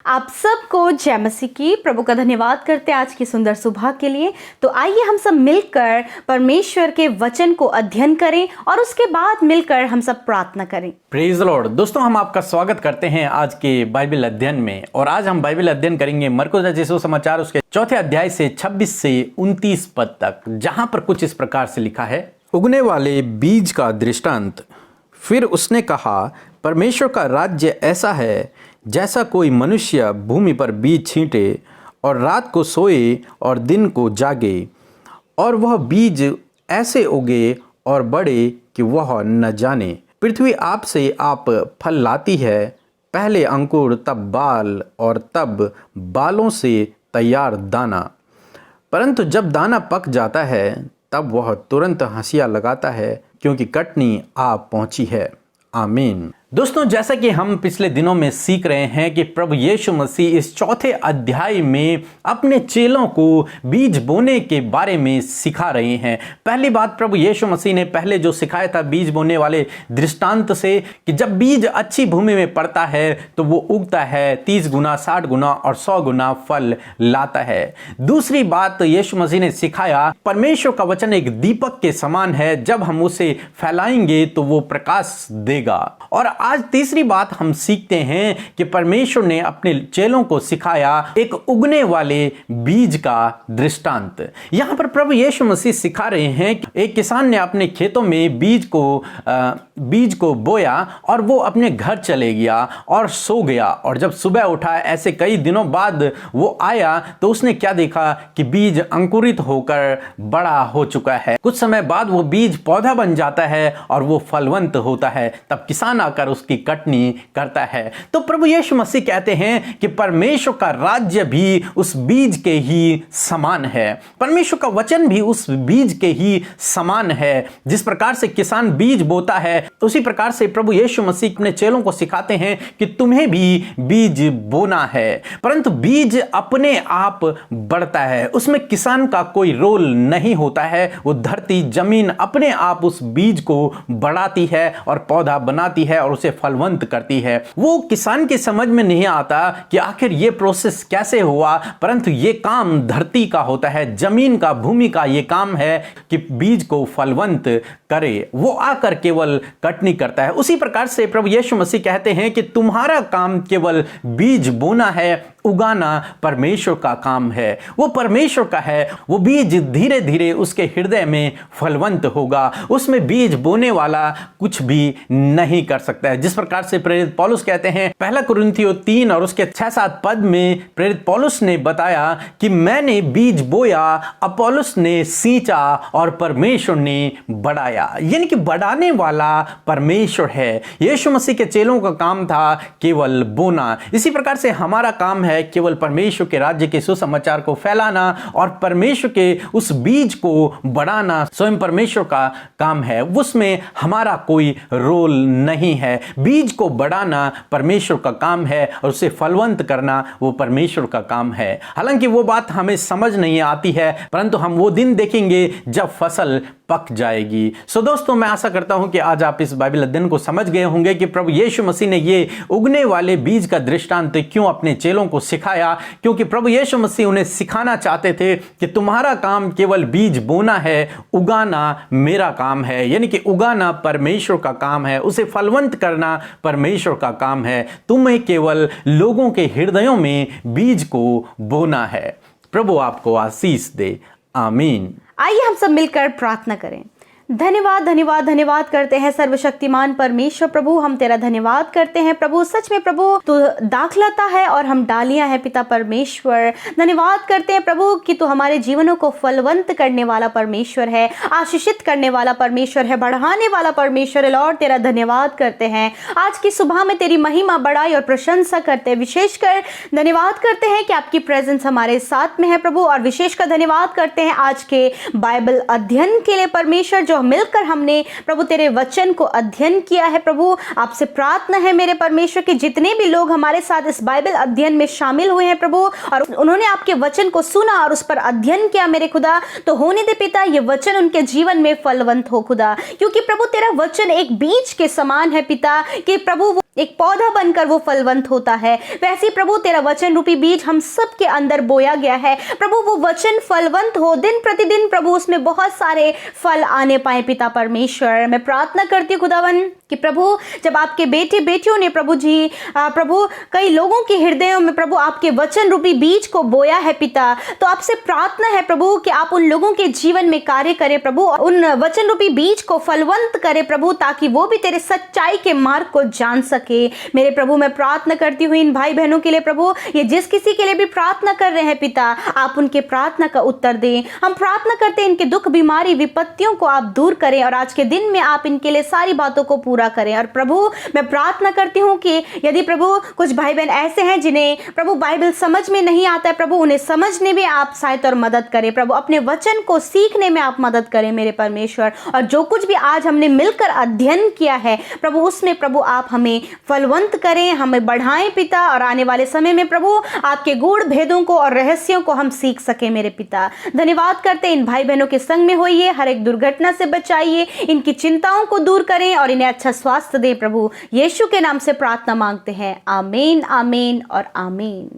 आप सबको जय मसीह की। प्रभु का धन्यवाद करते हैं आज की सुंदर सुबह के लिए। तो आइए हम सब मिलकर परमेश्वर के वचन को अध्ययन करें और उसके बाद मिलकर हम सब प्रार्थना करें। Praise the Lord. दोस्तों, हम आपका स्वागत करते हैं आज के बाइबल अध्ययन में। और आज हम बाइबल अध्ययन करेंगे मरकुस रचित सुसमाचार उसके 4 अध्याय से 26 से 29 पद तक, जहां पर कुछ इस प्रकार से लिखा है। उगने वाले बीज का दृष्टांत। फिर उसने कहा, परमेश्वर का राज्य ऐसा है जैसा कोई मनुष्य भूमि पर बीज छींटे और रात को सोए और दिन को जागे, और वह बीज ऐसे उगे और बढ़े कि वह न जाने। पृथ्वी आप से आप फल लाती है, पहले अंकुर, तब बाल, और तब बालों से तैयार दाना। परंतु जब दाना पक जाता है तब वह तुरंत हंसिया लगाता है, क्योंकि कटनी आ पहुंची है। आमीन। दोस्तों, जैसा कि हम पिछले दिनों में सीख रहे हैं कि प्रभु यीशु मसीह इस 4 अध्याय में अपने चेलों को बीज बोने के बारे में सिखा रहे हैं। पहली बात, प्रभु यीशु मसीह ने पहले जो सिखाया था बीज बोने वाले दृष्टांत से, कि जब बीज अच्छी भूमि में पड़ता है तो वो उगता है, 30 गुना, 60 गुना और 100 गुना फल लाता है। दूसरी बात यीशु मसीह ने सिखाया, परमेश्वर का वचन एक दीपक के समान है, जब हम उसे फैलाएंगे तो वो प्रकाश देगा। और आज तीसरी बात हम सीखते हैं कि परमेश्वर ने अपने चेलों को सिखाया एक उगने वाले बीज का दृष्टांत। यहां पर प्रभु यीशु मसीह सिखा रहे हैं कि एक किसान ने अपने खेतों में बीज को बोया और वो अपने घर चले गया और सो गया। और जब सुबह उठा, ऐसे कई दिनों बाद वो आया, तो उसने क्या देखा कि बीज अंकुरित होकर बड़ा हो चुका है। कुछ समय बाद वो बीज पौधा बन जाता है और वो फलवंत होता है। तब किसान आकर उसकी कटनी करता है। तो प्रभु यीशु मसीह कहते हैं कि परमेश्वर का राज्य भी उस बीज के ही समान है, परमेश्वर का वचन भी उस बीज के ही समान है। जिस प्रकार से किसान बीज बोता है, उसी प्रकार से प्रभु यीशु मसीह अपने चेलों को सिखाते हैं कि तुम्हें भी बीज बोना है। परंतु बीज अपने आप बढ़ता है, उसमें किसान का कोई रोल नहीं होता है। वो धरती, जमीन अपने आप उस बीज को बढ़ाती है और पौधा बनाती है और उसे फलवंत करती है। वो किसान की समझ में नहीं आता कि आखिर ये प्रोसेस कैसे हुआ, परंतु ये काम धरती का होता है, जमीन का, भूमि का ये काम है कि बीज को फलवंत करे। वो आकर केवल कटनी करता है। उसी प्रकार से प्रभु यीशु मसीह कहते हैं कि तुम्हारा काम केवल बीज बोना है, उगाना परमेश्वर का काम है। वो परमेश्वर का है। वो बीज धीरे धीरे उसके हृदय में फलवंत होगा। उसमें बीज बोने वाला कुछ भी नहीं कर सकता है। जिस प्रकार से प्रेरित पौलुस कहते हैं, 1 कुरिन्थियों 3 और उसके 6-7 पद में प्रेरित पौलुस ने बताया कि मैंने बीज बोया, अपोलोस ने सींचा और परमेश्वर ने बढ़ाया। यानी कि बढ़ाने वाला परमेश्वर है। यीशु मसीह के चेलों का काम था केवल बोना। इसी प्रकार से हमारा काम है केवल परमेश्वर के राज्य के सुसमाचार को फैलाना और परमेश्वर के उस बीज को बढ़ाना स्वयं परमेश्वर का काम है। उसमें हमारा कोई रोल नहीं है। बीज को बढ़ाना परमेश्वर का काम है और उसे फलवंत करना वो परमेश्वर का काम है। हालांकि वो बात हमें समझ नहीं आती है, परंतु हम वो दिन देखेंगे जब फसल पक जाएगी। सो दोस्तों, मैं आशा करता हूं कि आज आप इस बाइबल अध्ययन को समझ गए होंगे कि प्रभु यीशु मसीह ने ये उगने वाले बीज का दृष्टांत क्यों अपने चेलों को सिखाया। क्योंकि प्रभु यीशु मसीह उन्हें सिखाना चाहते थे कि तुम्हारा काम केवल बीज बोना है, उगाना मेरा काम है। यानी कि उगाना परमेश्वर का काम है, उसे फलवंत करना परमेश्वर का काम है। तुम्हें केवल लोगों के हृदयों में बीज को बोना है। प्रभु आपको आशीष दे। आमीन। आइए हम सब मिलकर प्रार्थना करें। धन्यवाद धन्यवाद धन्यवाद करते हैं सर्वशक्तिमान परमेश्वर प्रभु, हम तेरा धन्यवाद करते हैं प्रभु। सच में प्रभु तू दाखलता है और हम डालियां हैं पिता परमेश्वर। धन्यवाद करते हैं प्रभु कि तू हमारे जीवनों को फलवंत करने वाला परमेश्वर है, आशीषित करने वाला परमेश्वर है, बढ़ाने वाला परमेश्वर है। लॉर्ड तेरा धन्यवाद करते हैं। आज की सुबह में तेरी महिमा, बड़ाई और प्रशंसा करते हैं। विशेषकर धन्यवाद करते हैं कि आपकी प्रेजेंस हमारे साथ में है प्रभु। और विशेषकर धन्यवाद करते हैं आज के बाइबल अध्ययन के लिए परमेश्वर, जो मिलकर हमने प्रभु तेरे वचन को अध्ययन किया है। प्रभु आपसे प्रार्थना है मेरे परमेश्वर कि जितने भी लोग हमारे साथ इस बाइबल अध्ययन में शामिल हुए हैं प्रभु, और उन्होंने आपके वचन को सुना और उस पर अध्ययन किया मेरे खुदा, तो होने दे पिता ये वचन उनके जीवन में फलवंत हो खुदा। क्योंकि प्रभु तेरा वचन एक बीज के समान है पिता, कि प्रभु एक पौधा बनकर वो फलवंत होता है, वैसे ही प्रभु तेरा वचन रूपी बीज हम सब के अंदर बोया गया है। प्रभु वो वचन फलवंत हो, दिन प्रतिदिन प्रभु उसमें बहुत सारे फल आने पाए पिता परमेश्वर। मैं प्रार्थना करती हूँ खुदावन कि प्रभु जब आपके बेटे बेटियों ने प्रभु जी प्रभु कई लोगों के हृदयों में प्रभु आपके वचन रूपी बीज को बोया है पिता, तो आपसे प्रार्थना है प्रभु कि आप उन लोगों के जीवन में कार्य करें प्रभु, उन वचन रूपी बीज को फलवंत करे प्रभु, ताकि वो भी तेरे सच्चाई के मार्ग को जान सके। मेरे प्रभु मैं प्रार्थना करती हुई इन भाई बहनों के लिए प्रभु, ये जिस किसी के लिए भी प्रार्थना कर रहे हैं पिता, आप उनके प्रार्थना का उत्तर दें। हम प्रार्थना करते हैं इनके दुख बीमारी विपत्तियों को आप दूर करें और आज के दिन में आप इनके लिए सारी बातों को पूरा करें। और प्रभु मैं प्रार्थना करती हूँ कि यदि प्रभु कुछ भाई बहन ऐसे हैं जिन्हें प्रभु बाइबल समझ में नहीं आता है प्रभु, उन्हें समझने में आप सहायता और मदद करें प्रभु, अपने वचन को सीखने में आप मदद करें मेरे परमेश्वर। और जो कुछ भी आज हमने मिलकर अध्ययन किया है प्रभु, उसमें प्रभु आप हमें फलवंत करें, हमें बढ़ाएं पिता, और आने वाले समय में प्रभु आपके गूढ़ भेदों को और रहस्यों को हम सीख सके मेरे पिता। धन्यवाद करते इन भाई बहनों के संग में होइए, हर एक दुर्घटना से बचाइए, इनकी चिंताओं को दूर करें और इन्हें अच्छा स्वास्थ्य दें प्रभु। यीशु के नाम से प्रार्थना मांगते हैं, आमीन आमीन और आमीन।